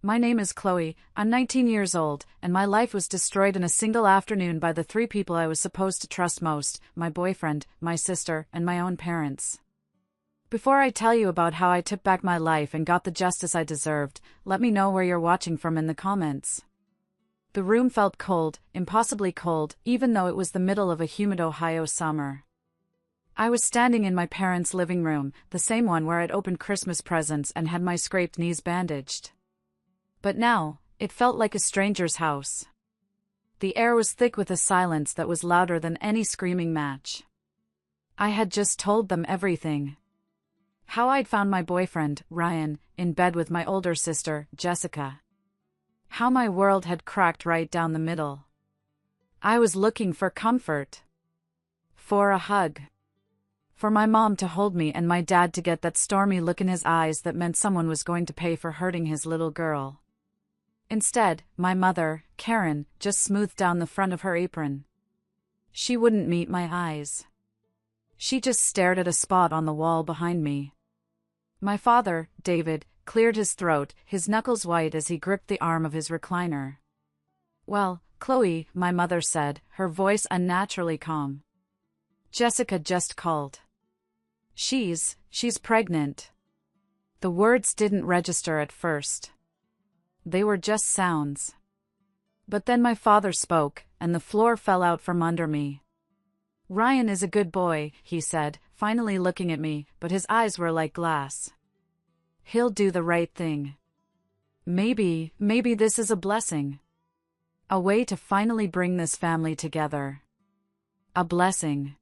My name is Chloe, I'm 19 years old, and my life was destroyed in a single afternoon by the three people I was supposed to trust most: my boyfriend, my sister, and my own parents. Before I tell you about how I took back my life and got the justice I deserved, let me know where you're watching from in the comments. The room felt cold, impossibly cold, even though it was the middle of a humid Ohio summer. I was standing in my parents' living room, the same one where I'd opened Christmas presents and had my scraped knees bandaged. But now, it felt like a stranger's house. The air was thick with a silence that was louder than any screaming match. I had just told them everything. How I'd found my boyfriend, Ryan, in bed with my older sister, Jessica. How my world had cracked right down the middle. I was looking for comfort. For a hug. For my mom to hold me and my dad to get that stormy look in his eyes that meant someone was going to pay for hurting his little girl. Instead, my mother, Karen, just smoothed down the front of her apron. She wouldn't meet my eyes. She just stared at a spot on the wall behind me. My father, David, cleared his throat, his knuckles white as he gripped the arm of his recliner. "Well, Chloe," my mother said, her voice unnaturally calm. "Jessica just called. She's pregnant." The words didn't register at first. They were just sounds. But then my father spoke, and the floor fell out from under me. "Ryan is a good boy," he said, finally looking at me, but his eyes were like glass. "He'll do the right thing. Maybe this is a blessing. A way to finally bring this family together. A blessing."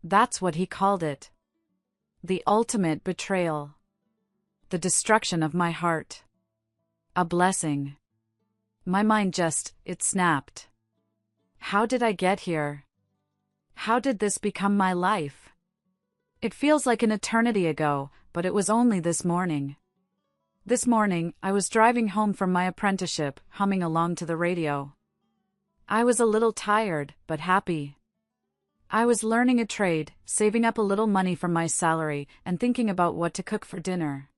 That's what he called it. The ultimate betrayal. The destruction of my heart. A blessing. My mind it snapped. How did I get here? How did this become my life? It feels like an eternity ago, but it was only this morning. This morning, I was driving home from my apprenticeship, humming along to the radio. I was a little tired, but happy. I was learning a trade, saving up a little money from my salary, and thinking about what to cook for dinner.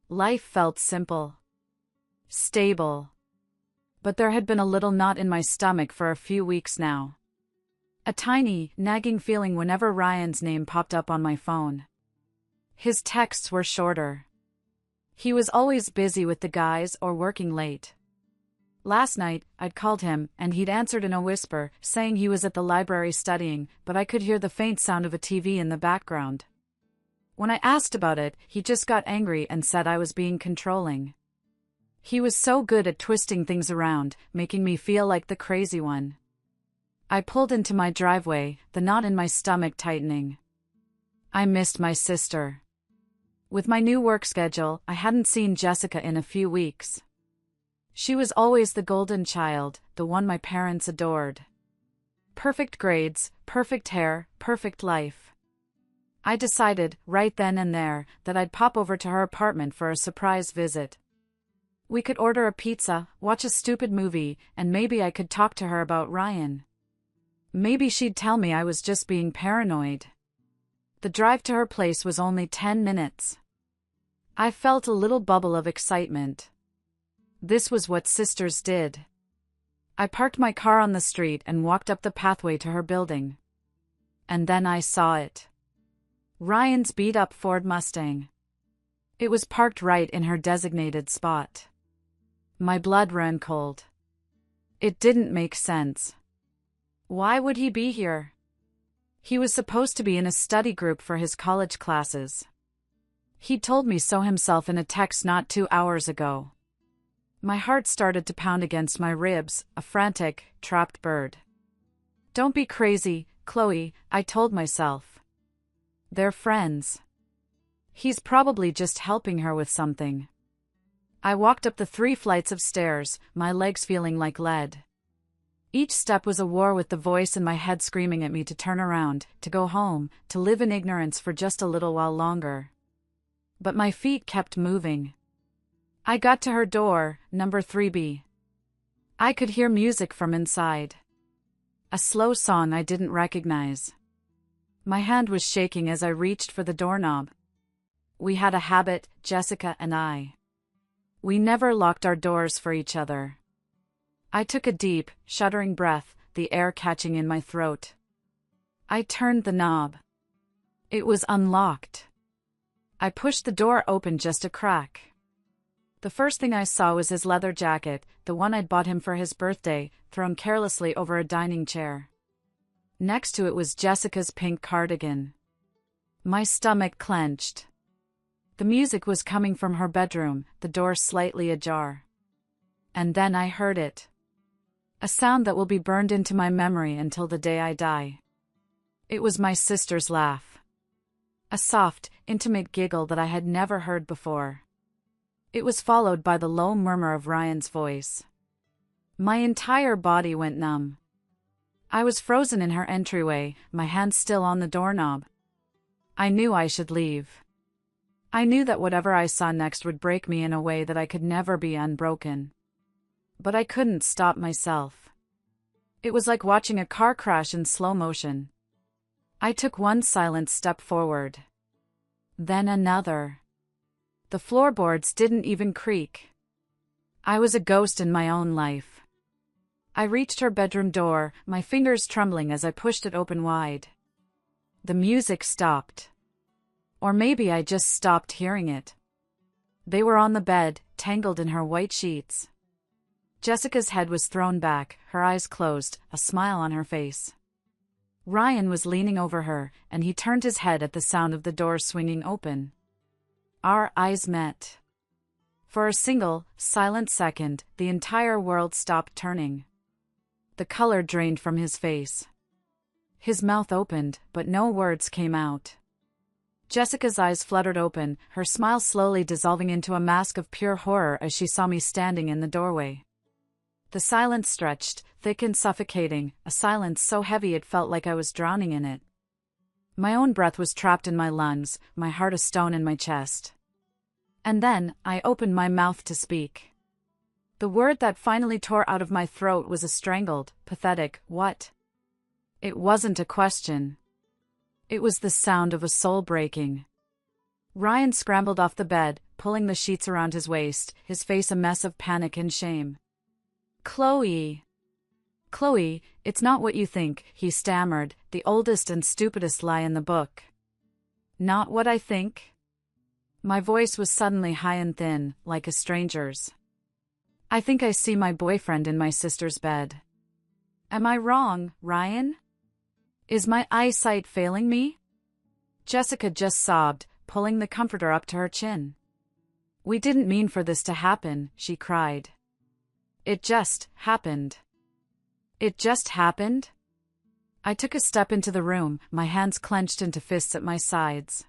Life felt simple. Stable. But there had been a little knot in my stomach for a few weeks now. A tiny, nagging feeling whenever Ryan's name popped up on my phone. His texts were shorter. He was always busy with the guys or working late. Last night, I'd called him, and he'd answered in a whisper, saying he was at the library studying, but I could hear the faint sound of a TV in the background. When I asked about it, he just got angry and said I was being controlling. He was so good at twisting things around, making me feel like the crazy one. I pulled into my driveway, the knot in my stomach tightening. I missed my sister. With my new work schedule, I hadn't seen Jessica in a few weeks. She was always the golden child, the one my parents adored. Perfect grades, perfect hair, perfect life. I decided, right then and there, that I'd pop over to her apartment for a surprise visit. We could order a pizza, watch a stupid movie, and maybe I could talk to her about Ryan. Maybe she'd tell me I was just being paranoid. The drive to her place was only 10 minutes. I felt a little bubble of excitement. This was what sisters did. I parked my car on the street and walked up the pathway to her building. And then I saw it. Ryan's beat-up Ford Mustang. It was parked right in her designated spot. My blood ran cold. It didn't make sense. Why would he be here? He was supposed to be in a study group for his college classes. He told me so himself in a text not 2 hours ago. My heart started to pound against my ribs, a frantic, trapped bird. "Don't be crazy, Chloe," I told myself. "They're friends. He's probably just helping her with something." I walked up the 3 flights of stairs, my legs feeling like lead. Each step was a war with the voice in my head screaming at me to turn around, to go home, to live in ignorance for just a little while longer. But my feet kept moving. I got to her door, number 3B. I could hear music from inside. A slow song I didn't recognize. My hand was shaking as I reached for the doorknob. We had a habit, Jessica and I. We never locked our doors for each other. I took a deep, shuddering breath, the air catching in my throat. I turned the knob. It was unlocked. I pushed the door open just a crack. The first thing I saw was his leather jacket, the one I'd bought him for his birthday, thrown carelessly over a dining chair. Next to it was Jessica's pink cardigan. My stomach clenched. The music was coming from her bedroom, the door slightly ajar. And then I heard it. A sound that will be burned into my memory until the day I die. It was my sister's laugh. A soft, intimate giggle that I had never heard before. It was followed by the low murmur of Ryan's voice. My entire body went numb. I was frozen in her entryway, my hand still on the doorknob. I knew I should leave. I knew that whatever I saw next would break me in a way that I could never be unbroken. But I couldn't stop myself. It was like watching a car crash in slow motion. I took one silent step forward. Then another. The floorboards didn't even creak. I was a ghost in my own life. I reached her bedroom door, my fingers trembling as I pushed it open wide. The music stopped. Or maybe I just stopped hearing it. They were on the bed, tangled in her white sheets. Jessica's head was thrown back, her eyes closed, a smile on her face. Ryan was leaning over her, and he turned his head at the sound of the door swinging open. Our eyes met. For a single, silent second, the entire world stopped turning. The color drained from his face. His mouth opened, but no words came out. Jessica's eyes fluttered open, her smile slowly dissolving into a mask of pure horror as she saw me standing in the doorway. The silence stretched, thick and suffocating, a silence so heavy it felt like I was drowning in it. My own breath was trapped in my lungs, my heart a stone in my chest. And then, I opened my mouth to speak. The word that finally tore out of my throat was a strangled, pathetic, "What?" It wasn't a question. It was the sound of a soul breaking. Ryan scrambled off the bed, pulling the sheets around his waist, his face a mess of panic and shame. Chloe, it's not what you think, he stammered, the oldest and stupidest lie in the book. Not what I think? My voice was suddenly high and thin, like a stranger's. I think I see my boyfriend in my sister's bed. Am I wrong, Ryan? Is my eyesight failing me? Jessica just sobbed, pulling the comforter up to her chin. We didn't mean for this to happen, she cried. It just happened. It just happened? I took a step into the room, my hands clenched into fists at my sides.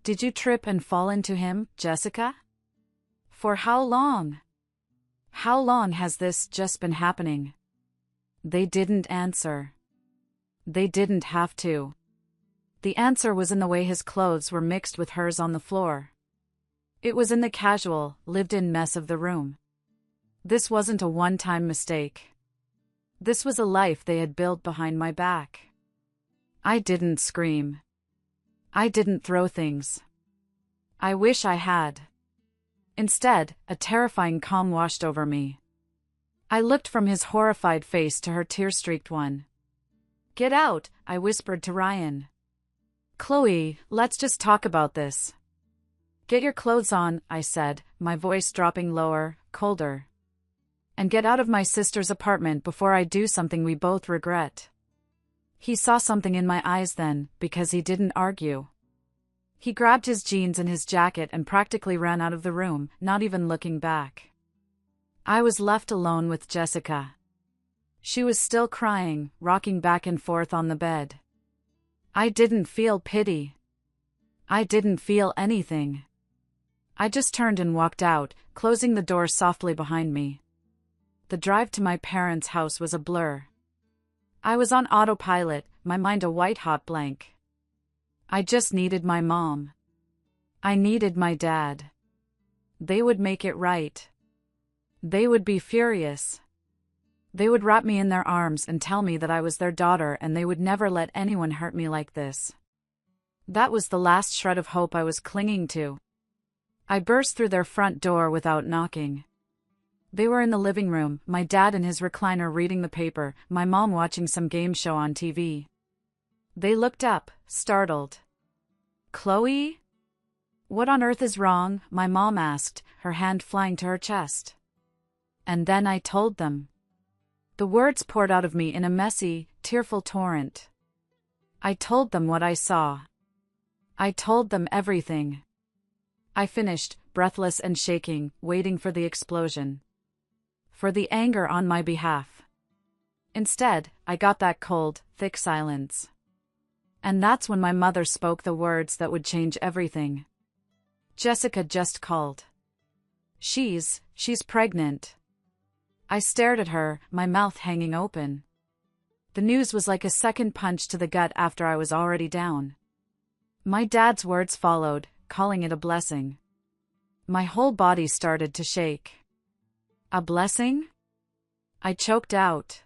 Did you trip and fall into him, Jessica? For how long? How long has this just been happening? They didn't answer. They didn't have to. The answer was in the way his clothes were mixed with hers on the floor. It was in the casual, lived-in mess of the room. This wasn't a one-time mistake. This was a life they had built behind my back. I didn't scream. I didn't throw things. I wish I had. Instead, a terrifying calm washed over me. I looked from his horrified face to her tear-streaked one. Get out, I whispered to Ryan. Chloe, let's just talk about this. Get your clothes on, I said, my voice dropping lower, colder. And get out of my sister's apartment before I do something we both regret. He saw something in my eyes then, because he didn't argue. He grabbed his jeans and his jacket and practically ran out of the room, not even looking back. I was left alone with Jessica. She was still crying, rocking back and forth on the bed. I didn't feel pity. I didn't feel anything. I just turned and walked out, closing the door softly behind me. The drive to my parents' house was a blur. I was on autopilot, my mind a white-hot blank. I just needed my mom. I needed my dad. They would make it right. They would be furious. They would wrap me in their arms and tell me that I was their daughter and they would never let anyone hurt me like this. That was the last shred of hope I was clinging to. I burst through their front door without knocking. They were in the living room, my dad in his recliner reading the paper, my mom watching some game show on TV. They looked up, startled. "Chloe? What on earth is wrong?" my mom asked, her hand flying to her chest. And then I told them. The words poured out of me in a messy, tearful torrent. I told them what I saw. I told them everything. I finished, breathless and shaking, waiting for the explosion. For the anger on my behalf. Instead, I got that cold, thick silence. And that's when my mother spoke the words that would change everything. "Jessica just called. She's pregnant." I stared at her, my mouth hanging open. The news was like a second punch to the gut after I was already down. My dad's words followed, calling it a blessing. My whole body started to shake. "A blessing?" I choked out.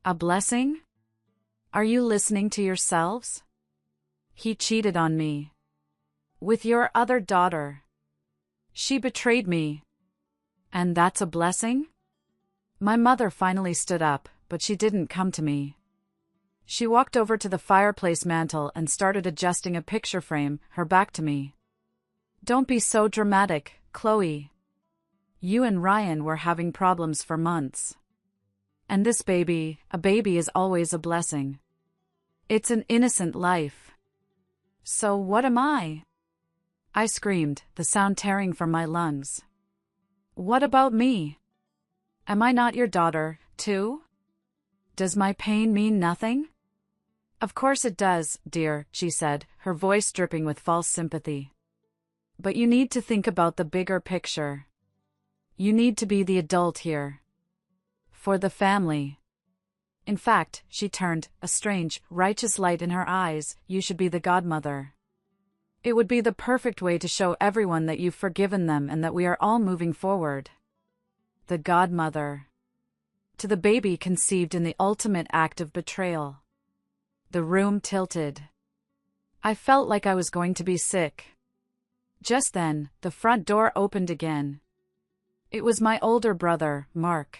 "A blessing? Are you listening to yourselves? He cheated on me. With your other daughter. She betrayed me. And that's a blessing?" My mother finally stood up, but she didn't come to me. She walked over to the fireplace mantel and started adjusting a picture frame, her back to me. "Don't be so dramatic, Chloe. You and Ryan were having problems for months. And this baby, a baby is always a blessing. It's an innocent life. So what am I?" I screamed, the sound tearing from my lungs. "What about me? Am I not your daughter, too? Does my pain mean nothing?" "Of course it does, dear," she said, her voice dripping with false sympathy. "But you need to think about the bigger picture. You need to be the adult here. For the family. In fact," she turned, a strange, righteous light in her eyes, "you should be the godmother. It would be the perfect way to show everyone that you've forgiven them and that we are all moving forward." The godmother. To the baby conceived in the ultimate act of betrayal. The room tilted. I felt like I was going to be sick. Just then, the front door opened again. It was my older brother, Mark.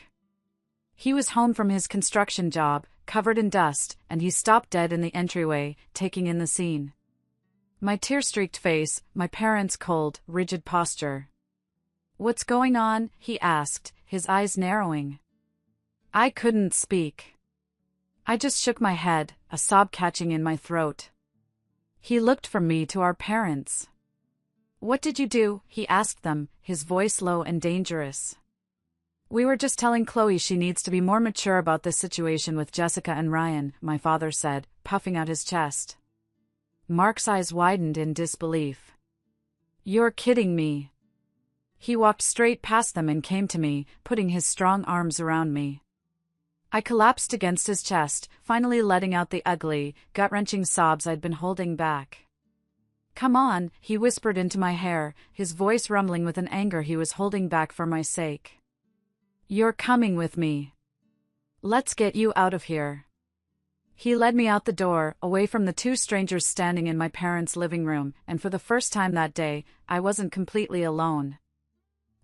He was home from his construction job, covered in dust, and he stopped dead in the entryway, taking in the scene. My tear-streaked face, my parents' cold, rigid posture. "What's going on?" he asked, his eyes narrowing. I couldn't speak. I just shook my head, a sob catching in my throat. He looked from me to our parents. "What did you do?" he asked them, his voice low and dangerous. "We were just telling Chloe she needs to be more mature about this situation with Jessica and Ryan," my father said, puffing out his chest. Mark's eyes widened in disbelief. "You're kidding me." He walked straight past them and came to me, putting his strong arms around me. I collapsed against his chest, finally letting out the ugly, gut-wrenching sobs I'd been holding back. "Come on," he whispered into my hair, his voice rumbling with an anger he was holding back for my sake. "You're coming with me. Let's get you out of here." He led me out the door, away from the two strangers standing in my parents' living room, and for the first time that day, I wasn't completely alone.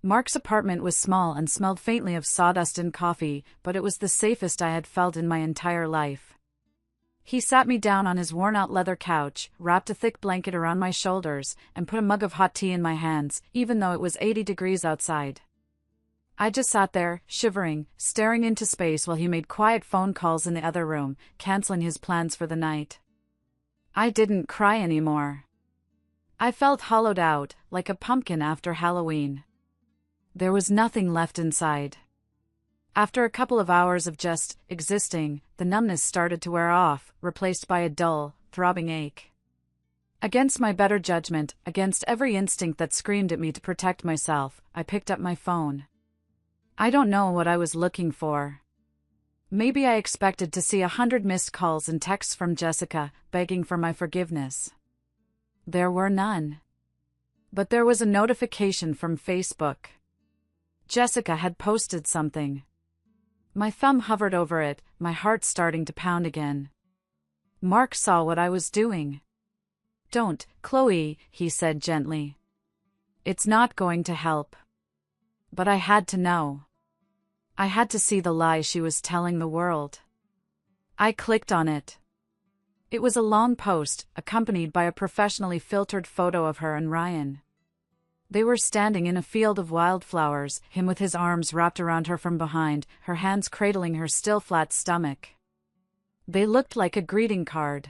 Mark's apartment was small and smelled faintly of sawdust and coffee, but it was the safest I had felt in my entire life. He sat me down on his worn-out leather couch, wrapped a thick blanket around my shoulders, and put a mug of hot tea in my hands, even though it was 80 degrees outside. I just sat there, shivering, staring into space while he made quiet phone calls in the other room, canceling his plans for the night. I didn't cry anymore. I felt hollowed out, like a pumpkin after Halloween. There was nothing left inside. After a couple of hours of just existing, the numbness started to wear off, replaced by a dull, throbbing ache. Against my better judgment, against every instinct that screamed at me to protect myself, I picked up my phone. I don't know what I was looking for. Maybe I expected to see 100 missed calls and texts from Jessica, begging for my forgiveness. There were none. But there was a notification from Facebook. Jessica had posted something. My thumb hovered over it, my heart starting to pound again. Mark saw what I was doing. "Don't, Chloe," he said gently. It's not going to help. But I had to know. I had to see the lie she was telling the world. I clicked on it. It was a long post, accompanied by a professionally filtered photo of her and Ryan. They were standing in a field of wildflowers, him with his arms wrapped around her from behind, her hands cradling her still flat stomach. They looked like a greeting card.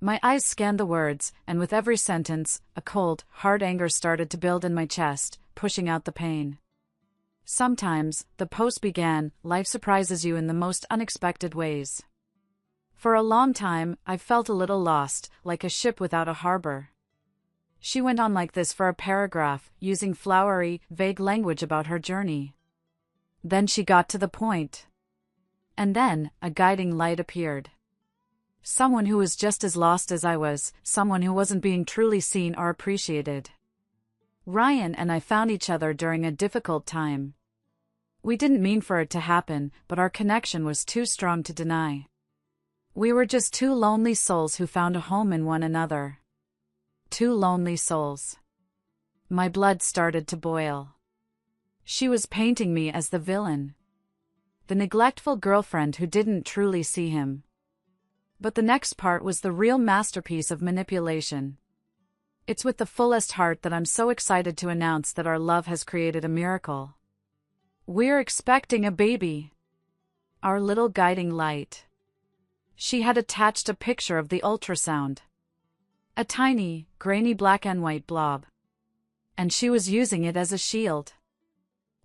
My eyes scanned the words, and with every sentence, a cold, hard anger started to build in my chest, pushing out the pain. Sometimes, the post began, life surprises you in the most unexpected ways. For a long time, I felt a little lost, like a ship without a harbor. She went on like this for a paragraph, using flowery, vague language about her journey. Then she got to the point. And then, a guiding light appeared. Someone who was just as lost as I was, someone who wasn't being truly seen or appreciated. Ryan and I found each other during a difficult time. We didn't mean for it to happen, but our connection was too strong to deny. We were just two lonely souls who found a home in one another. Two lonely souls. My blood started to boil. She was painting me as the villain. The neglectful girlfriend who didn't truly see him. But the next part was the real masterpiece of manipulation. It's with the fullest heart that I'm so excited to announce that our love has created a miracle. We're expecting a baby. Our little guiding light. She had attached a picture of the ultrasound. A tiny, grainy black and white blob. And she was using it as a shield.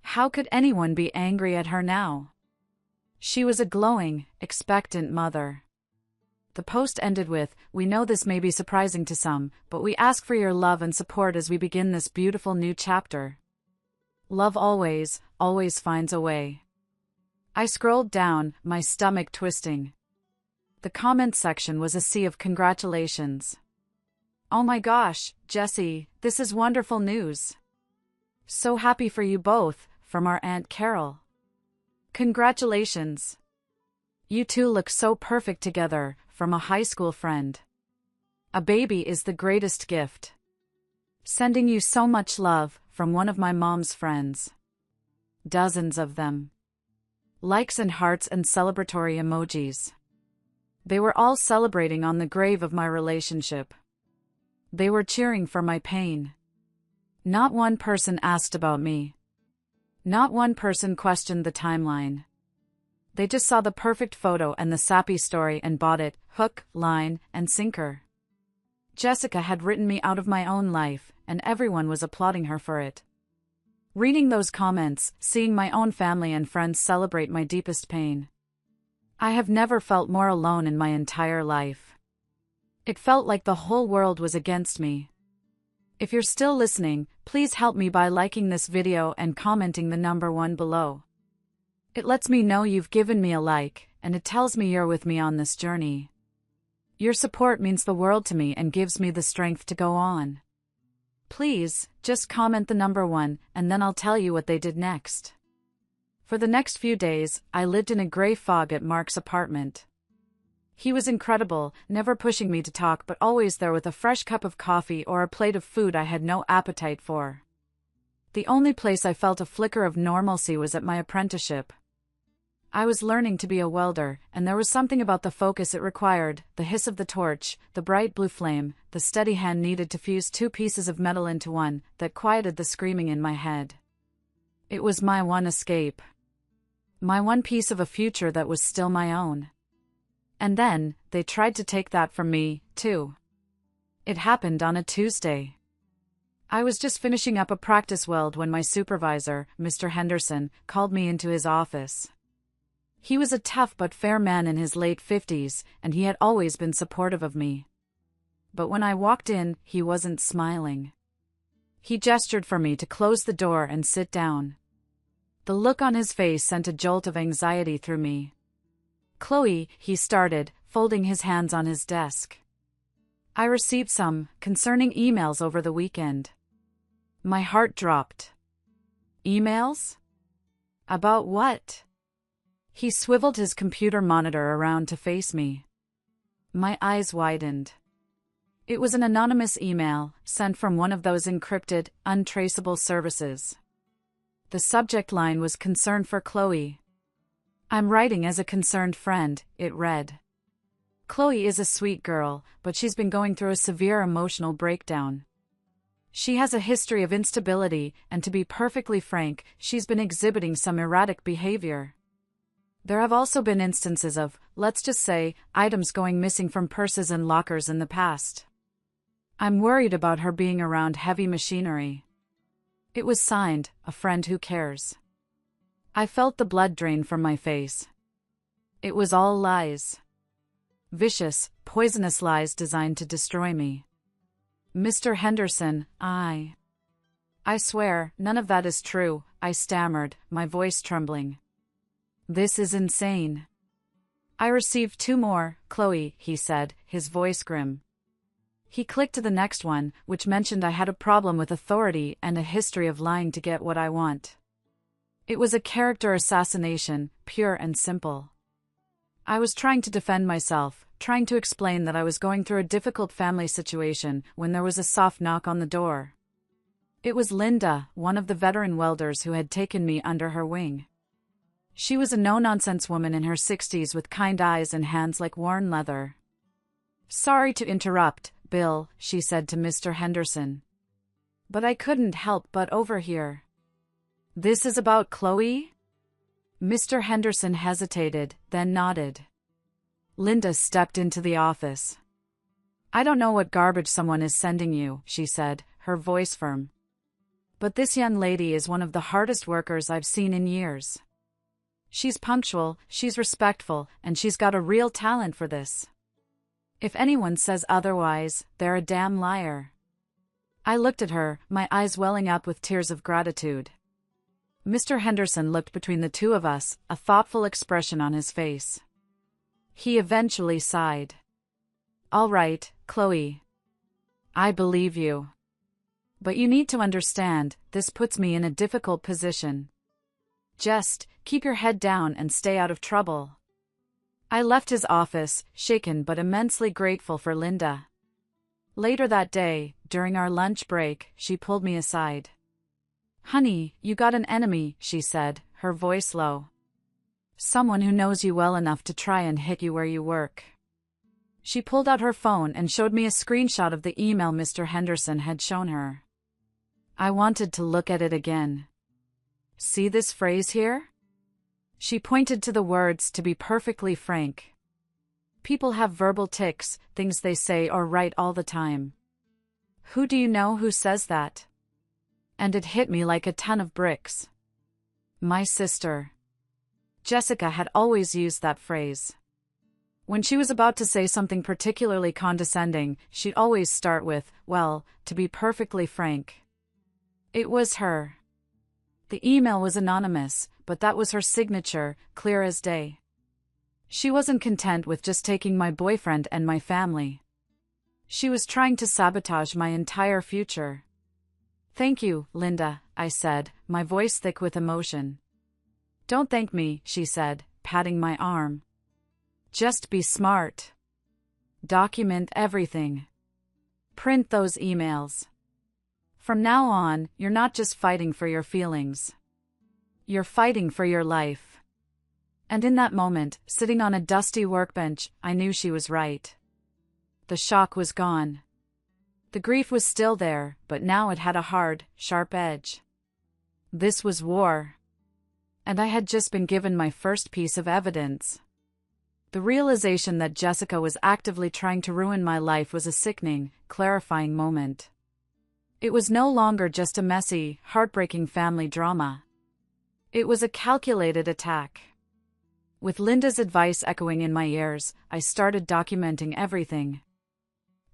How could anyone be angry at her now? She was a glowing, expectant mother. The post ended with, "We know this may be surprising to some, but we ask for your love and support as we begin this beautiful new chapter. Love always, always finds a way." I scrolled down, my stomach twisting. The comment section was a sea of congratulations. "Oh my gosh, Jessie, this is wonderful news. So happy for you both," from our Aunt Carol. "Congratulations. You two look so perfect together," from a high school friend. "A baby is the greatest gift. Sending you so much love," from one of my mom's friends. Dozens of them. Likes and hearts and celebratory emojis. They were all celebrating on the grave of my relationship. They were cheering for my pain. Not one person asked about me. Not one person questioned the timeline. They just saw the perfect photo and the sappy story and bought it, hook, line, and sinker. Jessica had written me out of my own life, and everyone was applauding her for it. Reading those comments, seeing my own family and friends celebrate my deepest pain. I have never felt more alone in my entire life. It felt like the whole world was against me. If you're still listening, please help me by liking this video and commenting the number 1 below. It lets me know you've given me a like, and it tells me you're with me on this journey. Your support means the world to me and gives me the strength to go on. Please, just comment the number 1, and then I'll tell you what they did next. For the next few days, I lived in a gray fog at Mark's apartment. He was incredible, never pushing me to talk but always there with a fresh cup of coffee or a plate of food I had no appetite for. The only place I felt a flicker of normalcy was at my apprenticeship. I was learning to be a welder, and there was something about the focus it required, the hiss of the torch, the bright blue flame, the steady hand needed to fuse 2 pieces of metal into one, that quieted the screaming in my head. It was my one escape. My one piece of a future that was still my own. And then, they tried to take that from me, too. It happened on a Tuesday. I was just finishing up a practice weld when my supervisor, Mr. Henderson, called me into his office. He was a tough but fair man in his late 50s, and he had always been supportive of me. But when I walked in, he wasn't smiling. He gestured for me to close the door and sit down. The look on his face sent a jolt of anxiety through me. "Chloe," he started, folding his hands on his desk. "I received some concerning emails over the weekend." My heart dropped. "Emails? About what?" He swiveled his computer monitor around to face me. My eyes widened. It was an anonymous email, sent from one of those encrypted, untraceable services. The subject line was concern for Chloe. "I'm writing as a concerned friend," it read. "Chloe is a sweet girl, but she's been going through a severe emotional breakdown. She has a history of instability, and to be perfectly frank, she's been exhibiting some erratic behavior. There have also been instances of, let's just say, items going missing from purses and lockers in the past. I'm worried about her being around heavy machinery." It was signed, "A Friend Who Cares." I felt the blood drain from my face. It was all lies. Vicious, poisonous lies designed to destroy me. "Mr. Henderson, I swear, none of that is true," I stammered, my voice trembling. "This is insane." "I received 2 more, Chloe," he said, his voice grim. He clicked to the next one, which mentioned I had a problem with authority and a history of lying to get what I want. It was a character assassination, pure and simple. I was trying to defend myself, trying to explain that I was going through a difficult family situation, when there was a soft knock on the door. It was Linda, one of the veteran welders who had taken me under her wing. She was a no-nonsense woman in her 60s with kind eyes and hands like worn leather. "Sorry to interrupt, Bill," she said to Mr. Henderson. "But I couldn't help but overhear. This is about Chloe?" Mr. Henderson hesitated, then nodded. Linda stepped into the office. "I don't know what garbage someone is sending you," she said, her voice firm. "But this young lady is one of the hardest workers I've seen in years. She's punctual, she's respectful, and she's got a real talent for this. If anyone says otherwise, they're a damn liar." I looked at her, my eyes welling up with tears of gratitude. Mr. Henderson looked between the two of us, a thoughtful expression on his face. He eventually sighed. "All right, Chloe. I believe you. But you need to understand, this puts me in a difficult position. Just keep your head down and stay out of trouble." I left his office, shaken but immensely grateful for Linda. Later that day, during our lunch break, she pulled me aside. "Honey, you got an enemy," she said, her voice low. "Someone who knows you well enough to try and hit you where you work." She pulled out her phone and showed me a screenshot of the email Mr. Henderson had shown her. I wanted to look at it again. "See this phrase here?" She pointed to the words, "to be perfectly frank." People have verbal tics, things they say or write all the time. Who do you know who says that? And it hit me like a ton of bricks. My sister. Jessica had always used that phrase. When she was about to say something particularly condescending, she'd always start with, "Well, to be perfectly frank." It was her. The email was anonymous, but that was her signature, clear as day. She wasn't content with just taking my boyfriend and my family. She was trying to sabotage my entire future. "Thank you, Linda," I said, my voice thick with emotion. "Don't thank me," she said, patting my arm. "Just be smart. Document everything. Print those emails. From now on, you're not just fighting for your feelings. You're fighting for your life." And in that moment, sitting on a dusty workbench, I knew she was right. The shock was gone. The grief was still there, but now it had a hard, sharp edge. This was war. And I had just been given my first piece of evidence. The realization that Jessica was actively trying to ruin my life was a sickening, clarifying moment. It was no longer just a messy, heartbreaking family drama. It was a calculated attack. With Linda's advice echoing in my ears, I started documenting everything.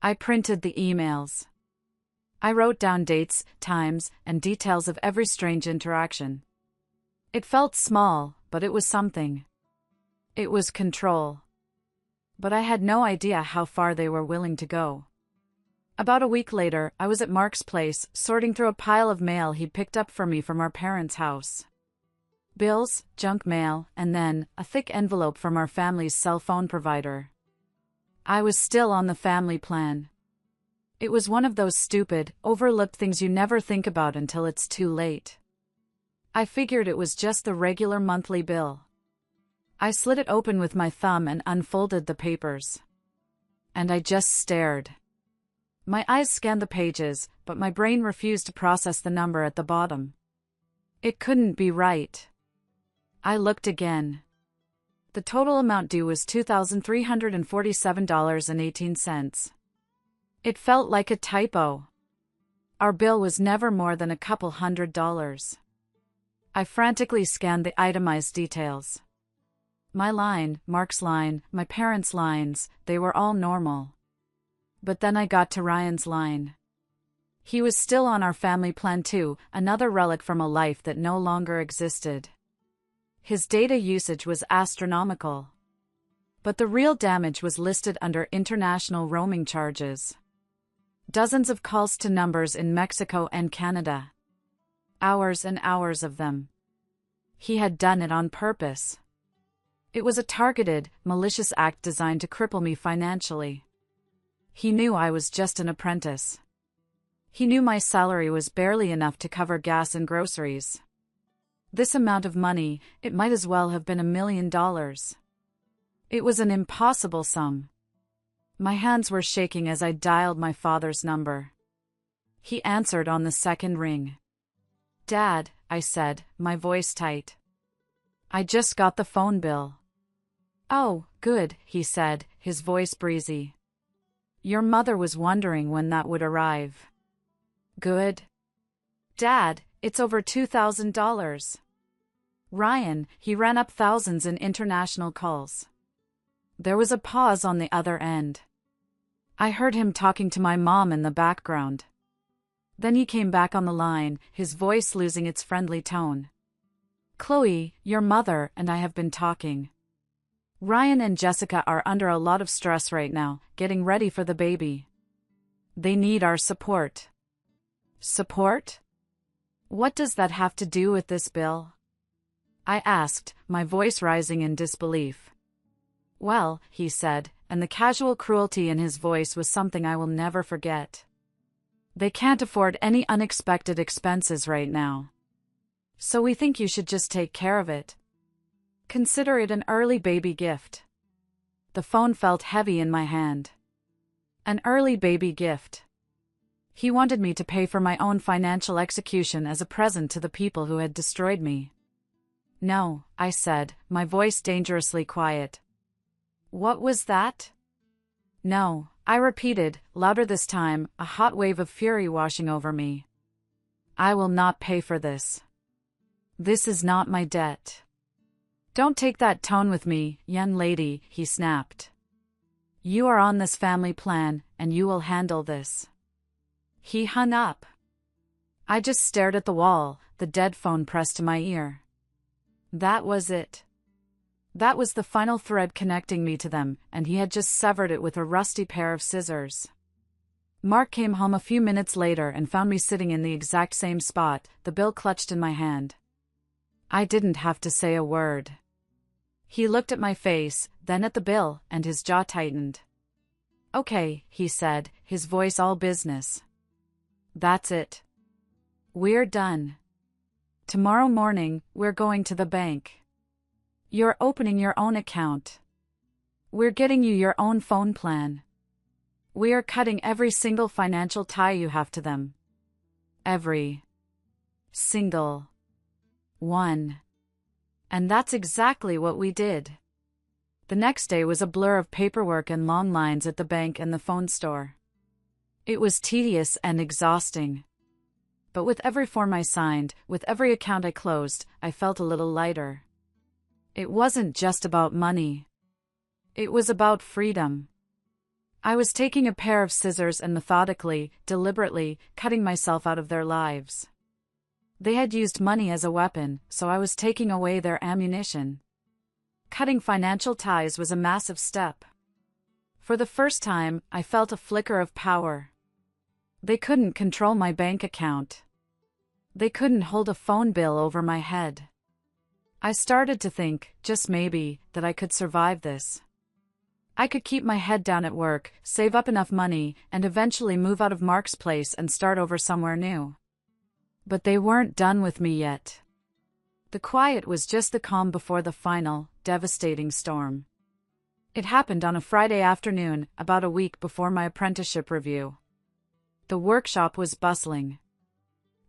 I printed the emails. I wrote down dates, times, and details of every strange interaction. It felt small, but it was something. It was control. But I had no idea how far they were willing to go. About a week later, I was at Mark's place, sorting through a pile of mail he'd picked up for me from our parents' house. Bills, junk mail, and then, a thick envelope from our family's cell phone provider. I was still on the family plan. It was one of those stupid, overlooked things you never think about until it's too late. I figured it was just the regular monthly bill. I slid it open with my thumb and unfolded the papers. And I just stared. My eyes scanned the pages, but my brain refused to process the number at the bottom. It couldn't be right. I looked again. The total amount due was $2,347.18. It felt like a typo. Our bill was never more than a couple $100s. I frantically scanned the itemized details. My line, Mark's line, my parents' lines, they were all normal. But then I got to Ryan's line. He was still on our family plan too, another relic from a life that no longer existed. His data usage was astronomical. But the real damage was listed under international roaming charges. Dozens of calls to numbers in Mexico and Canada. Hours and hours of them. He had done it on purpose. It was a targeted, malicious act designed to cripple me financially. He knew I was just an apprentice. He knew my salary was barely enough to cover gas and groceries. This amount of money, it might as well have been $1 million. It was an impossible sum. My hands were shaking as I dialed my father's number. He answered on the second ring. "Dad," I said, my voice tight. "I just got the phone bill." "Oh, good," he said, his voice breezy. "Your mother was wondering when that would arrive." "Good." "Dad, it's over $2,000. Ryan," he ran up thousands in international calls. There was a pause on the other end. I heard him talking to my mom in the background. Then he came back on the line, his voice losing its friendly tone. "Chloe, your mother and I have been talking. Ryan and Jessica are under a lot of stress right now, getting ready for the baby. They need our support." "Support? What does that have to do with this bill?" I asked, my voice rising in disbelief. "Well," he said, and the casual cruelty in his voice was something I will never forget. "They can't afford any unexpected expenses right now. So we think you should just take care of it. Consider it an early baby gift." The phone felt heavy in my hand. An early baby gift. He wanted me to pay for my own financial execution as a present to the people who had destroyed me. "No," I said, my voice dangerously quiet. "What was that?" "No," I repeated, louder this time, a hot wave of fury washing over me. "I will not pay for this. This is not my debt." "Don't take that tone with me, young lady," he snapped. "You are on this family plan, and you will handle this." He hung up. I just stared at the wall, the dead phone pressed to my ear. That was it. That was the final thread connecting me to them, and he had just severed it with a rusty pair of scissors. Mark came home a few minutes later and found me sitting in the exact same spot, the bill clutched in my hand. I didn't have to say a word. He looked at my face, then at the bill, and his jaw tightened. "Okay," he said, his voice all business. "That's it. We're done. Tomorrow morning, we're going to the bank. You're opening your own account. We're getting you your own phone plan. We are cutting every single financial tie you have to them. Every single one." And that's exactly what we did. The next day was a blur of paperwork and long lines at the bank and the phone store. It was tedious and exhausting. But with every form I signed, with every account I closed, I felt a little lighter. It wasn't just about money. It was about freedom. I was taking a pair of scissors and methodically, deliberately, cutting myself out of their lives. They had used money as a weapon, so I was taking away their ammunition. Cutting financial ties was a massive step. For the first time, I felt a flicker of power. They couldn't control my bank account. They couldn't hold a phone bill over my head. I started to think, just maybe, that I could survive this. I could keep my head down at work, save up enough money, and eventually move out of Mark's place and start over somewhere new. But they weren't done with me yet. The quiet was just the calm before the final, devastating storm. It happened on a Friday afternoon, about a week before my apprenticeship review. The workshop was bustling.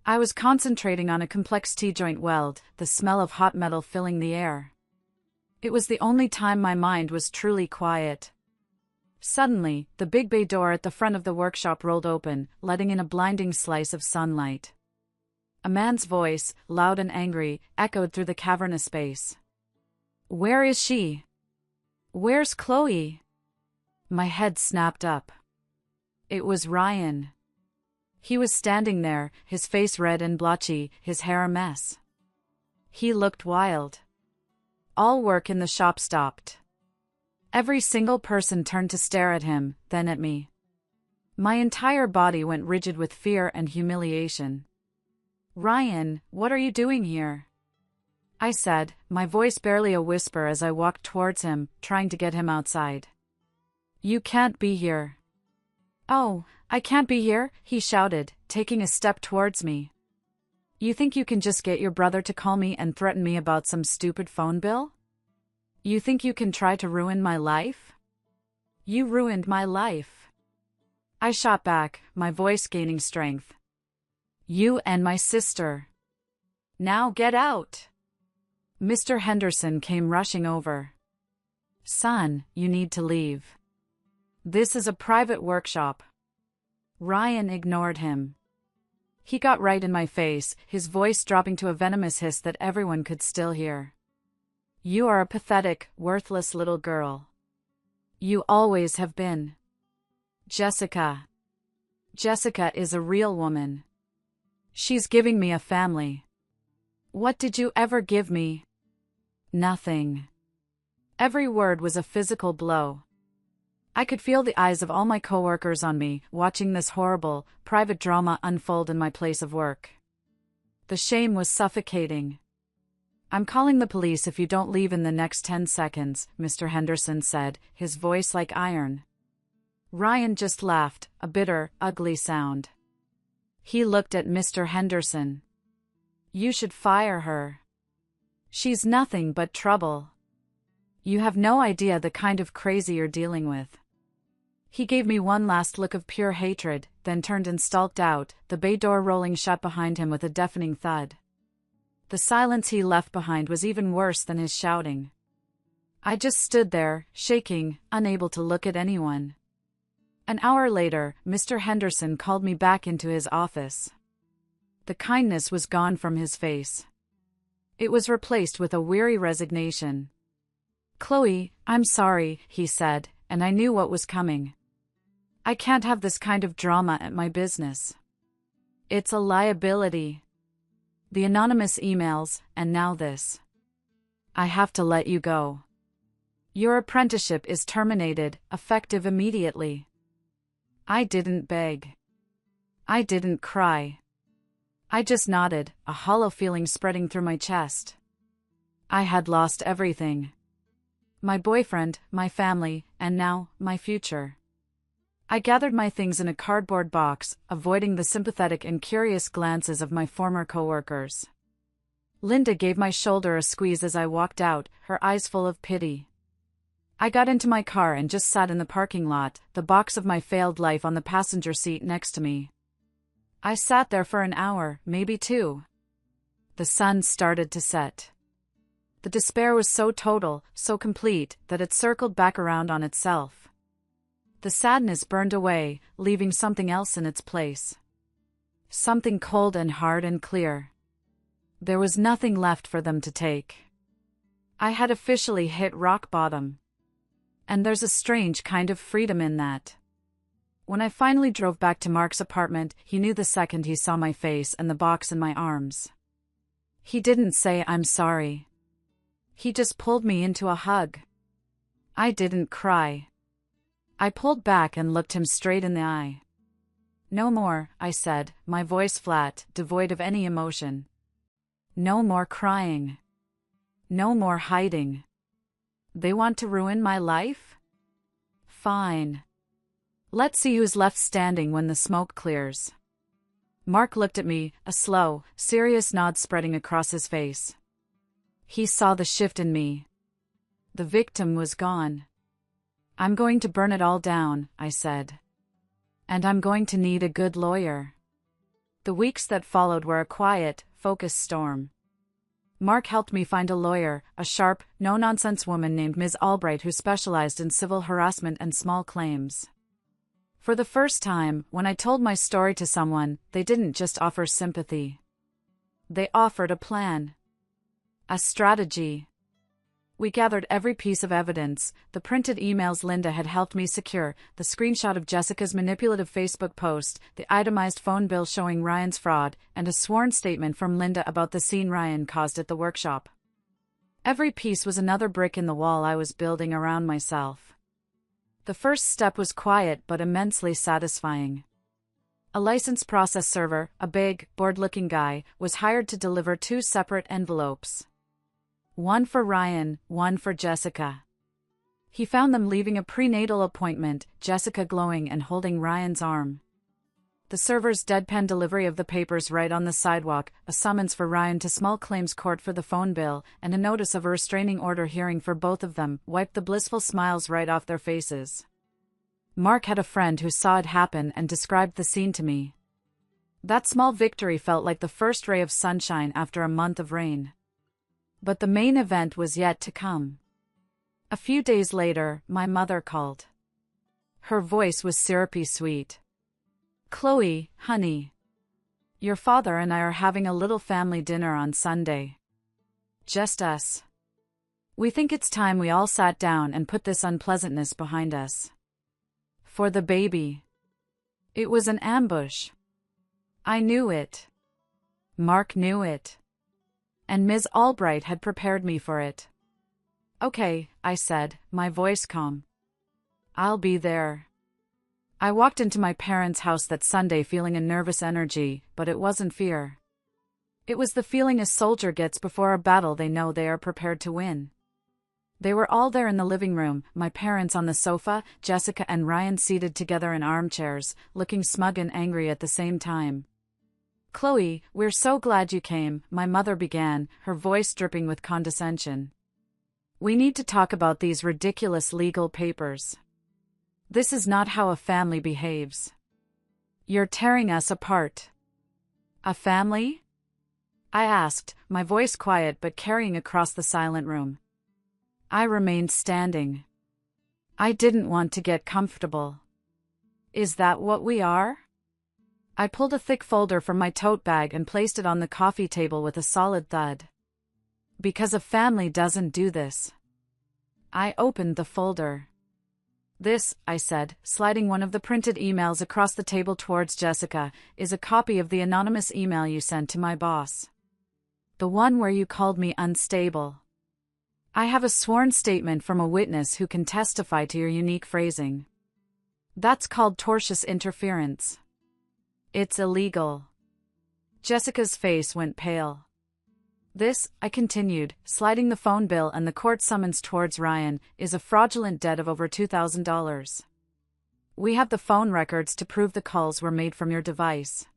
I was concentrating on a complex T-joint weld, the smell of hot metal filling the air. It was the only time my mind was truly quiet. Suddenly, the big bay door at the front of the workshop rolled open, letting in a blinding slice of sunlight. A man's voice, loud and angry, echoed through the cavernous space. "Where is she? Where's Chloe?" My head snapped up. It was Ryan. He was standing there, his face red and blotchy, his hair a mess. He looked wild. All work in the shop stopped. Every single person turned to stare at him, then at me. My entire body went rigid with fear and humiliation. "Ryan, what are you doing here?" I said, my voice barely a whisper as I walked towards him, trying to get him outside. "You can't be here." "Oh, I can't be here," he shouted, taking a step towards me. "You think you can just get your brother to call me and threaten me about some stupid phone bill? You think you can try to ruin my life? You ruined my life." I shot back, my voice gaining strength. "You and my sister. Now get out." Mr. Henderson came rushing over. "Son, you need to leave. This is a private workshop." Ryan ignored him. He got right in my face, his voice dropping to a venomous hiss that everyone could still hear. "You are a pathetic, worthless little girl. You always have been. Jessica. Jessica is a real woman. She's giving me a family. What did you ever give me? Nothing." Every word was a physical blow. I could feel the eyes of all my coworkers on me, watching this horrible, private drama unfold in my place of work. The shame was suffocating. "I'm calling the police if you don't leave in the next 10 seconds, Mr. Henderson said, his voice like iron. Ryan just laughed, a bitter, ugly sound. He looked at Mr. Henderson. "You should fire her. She's nothing but trouble. You have no idea the kind of crazy you're dealing with." He gave me one last look of pure hatred, then turned and stalked out, the bay door rolling shut behind him with a deafening thud. The silence he left behind was even worse than his shouting. I just stood there, shaking, unable to look at anyone. An hour later, Mr. Henderson called me back into his office. The kindness was gone from his face. It was replaced with a weary resignation. "Chloe, I'm sorry," he said, and I knew what was coming. "I can't have this kind of drama at my business. It's a liability. The anonymous emails, and now this. I have to let you go. Your apprenticeship is terminated, effective immediately." I didn't beg. I didn't cry. I just nodded, a hollow feeling spreading through my chest. I had lost everything. My boyfriend, my family, and now, my future. I gathered my things in a cardboard box, avoiding the sympathetic and curious glances of my former coworkers. Linda gave my shoulder a squeeze as I walked out, her eyes full of pity. I got into my car and just sat in the parking lot, the box of my failed life on the passenger seat next to me. I sat there for an hour, maybe 2. The sun started to set. The despair was so total, so complete, that it circled back around on itself. The sadness burned away, leaving something else in its place. Something cold and hard and clear. There was nothing left for them to take. I had officially hit rock bottom. And there's a strange kind of freedom in that. When I finally drove back to Mark's apartment, he knew the second he saw my face and the box in my arms. He didn't say "I'm sorry." He just pulled me into a hug. I didn't cry. I pulled back and looked him straight in the eye. "No more," I said, my voice flat, devoid of any emotion. "No more crying. No more hiding. They want to ruin my life? Fine. Let's see who's left standing when the smoke clears. Mark looked at me, a slow, serious nod spreading across his face. He saw the shift in me. The victim was gone. I'm going to burn it all down, I said. And I'm going to need a good lawyer. The weeks that followed were a quiet, focused storm. Mark helped me find a lawyer, a sharp, no-nonsense woman named Ms. Albright who specialized in civil harassment and small claims. For the first time, when I told my story to someone, they didn't just offer sympathy. They offered a plan. A strategy. We gathered every piece of evidence, the printed emails Linda had helped me secure, the screenshot of Jessica's manipulative Facebook post, the itemized phone bill showing Ryan's fraud, and a sworn statement from Linda about the scene Ryan caused at the workshop. Every piece was another brick in the wall I was building around myself. The first step was quiet but immensely satisfying. A licensed process server, a big, bored-looking guy, was hired to deliver 2 separate envelopes. One for Ryan, one for Jessica. He found them leaving a prenatal appointment, Jessica glowing and holding Ryan's arm. The server's deadpan delivery of the papers right on the sidewalk, a summons for Ryan to small claims court for the phone bill, and a notice of a restraining order hearing for both of them, wiped the blissful smiles right off their faces. Mark had a friend who saw it happen and described the scene to me. That small victory felt like the first ray of sunshine after a month of rain. But the main event was yet to come. A few days later, my mother called. Her voice was syrupy sweet. "Chloe, honey. Your father and I are having a little family dinner on Sunday. Just us. We think it's time we all sat down and put this unpleasantness behind us. For the baby. It was an ambush. I knew it. Mark knew it. And Ms. Albright had prepared me for it." "Okay," I said, my voice calm. "I'll be there." I walked into my parents' house that Sunday feeling a nervous energy, but it wasn't fear. It was the feeling a soldier gets before a battle they know they are prepared to win. They were all there in the living room, my parents on the sofa, Jessica and Ryan seated together in armchairs, looking smug and angry at the same time. "Chloe, we're so glad you came," my mother began, her voice dripping with condescension. "We need to talk about these ridiculous legal papers. This is not how a family behaves. You're tearing us apart." "A family?" I asked, my voice quiet but carrying across the silent room. I remained standing. I didn't want to get comfortable. "Is that what we are?" I pulled a thick folder from my tote bag and placed it on the coffee table with a solid thud. "Because a family doesn't do this." I opened the folder. "This," I said, sliding one of the printed emails across the table towards Jessica, "is a copy of the anonymous email you sent to my boss. The one where you called me unstable. I have a sworn statement from a witness who can testify to your unique phrasing. That's called tortious interference. It's illegal." Jessica's face went pale. "This," I continued, sliding the phone bill and the court summons towards Ryan, "is a fraudulent debt of over $2,000. We have the phone records to prove the calls were made from your device.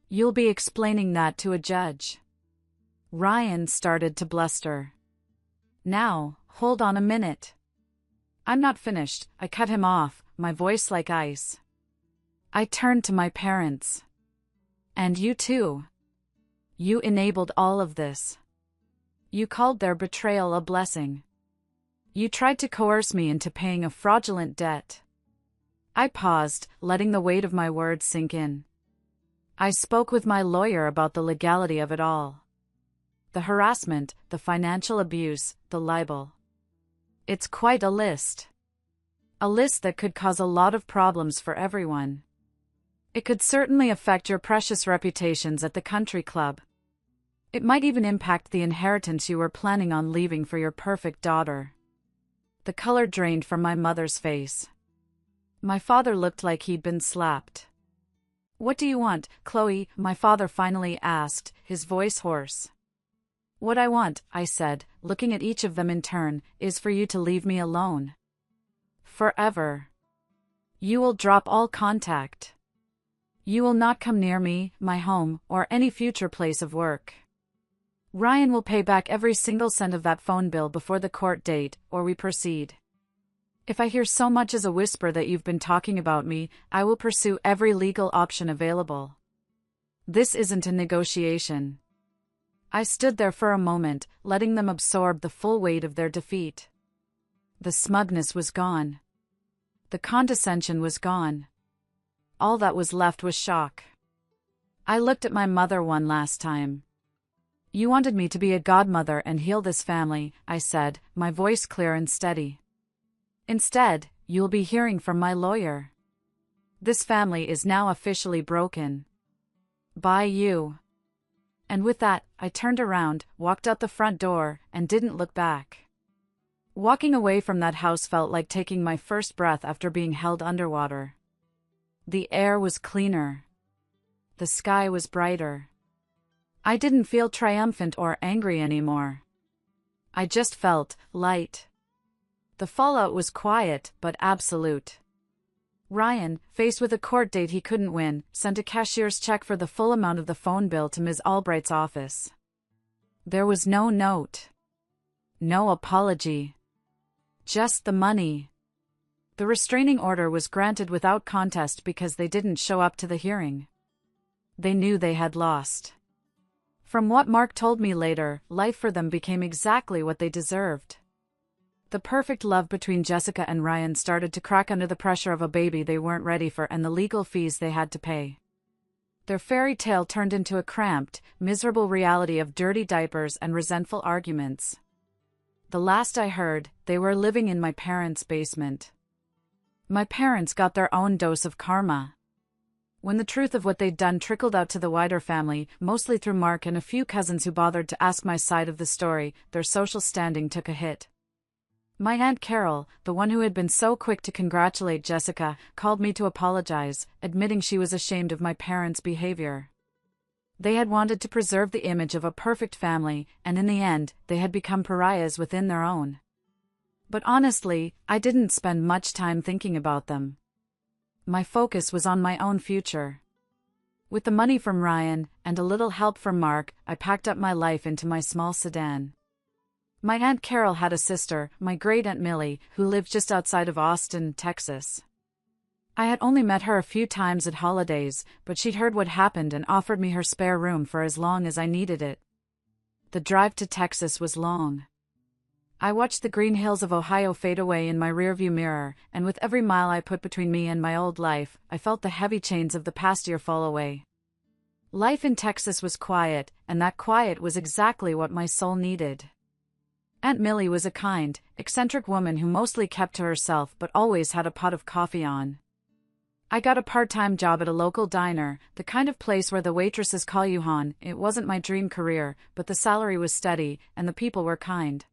You'll be explaining that to a judge." Ryan started to bluster. "Now, hold on a minute." "I'm not finished," I cut him off, my voice like ice. I turned to my parents. "And you too. You enabled all of this. You called their betrayal a blessing. You tried to coerce me into paying a fraudulent debt." I paused, letting the weight of my words sink in. I spoke with my lawyer about the legality of it all. The harassment, the financial abuse, the libel. It's quite a list. A list that could cause a lot of problems for everyone. It could certainly affect your precious reputations at the country club. It might even impact the inheritance you were planning on leaving for your perfect daughter. The color drained from my mother's face. My father looked like he'd been slapped. "What do you want, Chloe?" my father finally asked, his voice hoarse. "What I want," I said, looking at each of them in turn, "is for you to leave me alone. forever. You will drop all contact. You will not come near me, my home, or any future place of work. Ryan will pay back every single cent of that phone bill before the court date, or we proceed. If I hear so much as a whisper that you've been talking about me, I will pursue every legal option available. This isn't a negotiation." I stood there for a moment, letting them absorb the full weight of their defeat. The smugness was gone. The condescension was gone. All that was left was shock. I looked at my mother one last time. "You wanted me to be a godmother and heal this family," I said, my voice clear and steady. "Instead, you'll be hearing from my lawyer. This family is now officially broken. By you." And with that, I turned around, walked out the front door, and didn't look back. Walking away from that house felt like taking my first breath after being held underwater. The air was cleaner. The sky was brighter. I didn't feel triumphant or angry anymore. I just felt light. The fallout was quiet, but absolute. Ryan, faced with a court date he couldn't win, sent a cashier's check for the full amount of the phone bill to Ms. Albright's office. There was no note. No apology. Just the money. The restraining order was granted without contest because they didn't show up to the hearing. They knew they had lost. From what Mark told me later, life for them became exactly what they deserved. The perfect love between Jessica and Ryan started to crack under the pressure of a baby they weren't ready for and the legal fees they had to pay. Their fairy tale turned into a cramped, miserable reality of dirty diapers and resentful arguments. The last I heard, they were living in my parents' basement. My parents got their own dose of karma. When the truth of what they'd done trickled out to the wider family, mostly through Mark and a few cousins who bothered to ask my side of the story, their social standing took a hit. My Aunt Carol, the one who had been so quick to congratulate Jessica, called me to apologize, admitting she was ashamed of my parents' behavior. They had wanted to preserve the image of a perfect family, and in the end, they had become pariahs within their own. But honestly, I didn't spend much time thinking about them. My focus was on my own future. With the money from Ryan, and a little help from Mark, I packed up my life into my small sedan. My Aunt Carol had a sister, my great-aunt Millie, who lived just outside of Austin, Texas. I had only met her a few times at holidays, but she'd heard what happened and offered me her spare room for as long as I needed it. The drive to Texas was long. I watched the green hills of Ohio fade away in my rearview mirror, and with every mile I put between me and my old life, I felt the heavy chains of the past year fall away. Life in Texas was quiet, and that quiet was exactly what my soul needed. Aunt Millie was a kind, eccentric woman who mostly kept to herself but always had a pot of coffee on. I got a part-time job at a local diner, the kind of place where the waitresses call you hon. It wasn't my dream career, but the salary was steady, and the people were kind.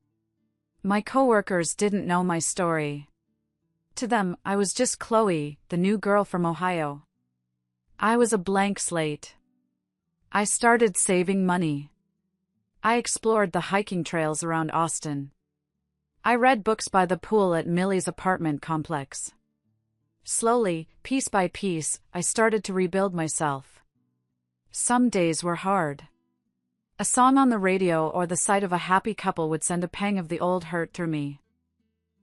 My coworkers didn't know my story. To them, I was just Chloe, the new girl from Ohio. I was a blank slate. I started saving money. I explored the hiking trails around Austin. I read books by the pool at Millie's apartment complex. Slowly, piece by piece, I started to rebuild myself. Some days were hard. A song on the radio or the sight of a happy couple would send a pang of the old hurt through me.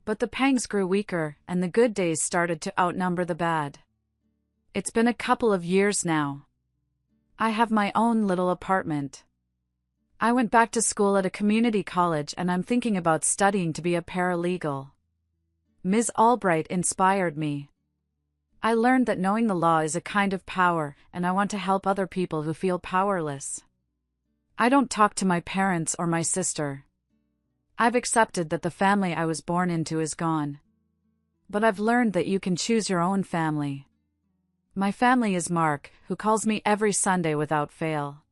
But the pangs grew weaker, and the good days started to outnumber the bad. It's been a couple of years now. I have my own little apartment. I went back to school at a community college and I'm thinking about studying to be a paralegal. Ms. Albright inspired me. I learned that knowing the law is a kind of power, and I want to help other people who feel powerless. I don't talk to my parents or my sister. I've accepted that the family I was born into is gone. But I've learned that you can choose your own family. My family is Mark, who calls me every Sunday without fail.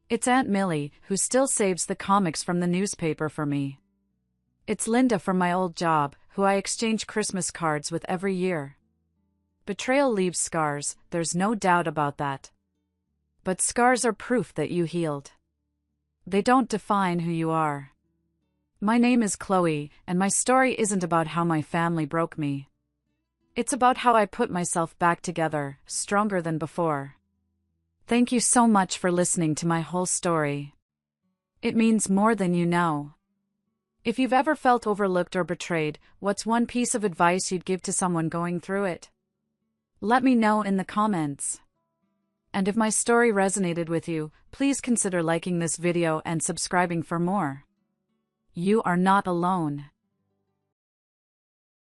It's Aunt Millie, who still saves the comics from the newspaper for me. It's Linda from my old job, who I exchange Christmas cards with every year. Betrayal leaves scars, there's no doubt about that. But scars are proof that you healed. They don't define who you are. My name is Chloe, and my story isn't about how my family broke me. It's about how I put myself back together, stronger than before. Thank you so much for listening to my whole story. It means more than you know. If you've ever felt overlooked or betrayed, what's one piece of advice you'd give to someone going through it? Let me know in the comments. And if my story resonated with you, please consider liking this video and subscribing for more. You are not alone.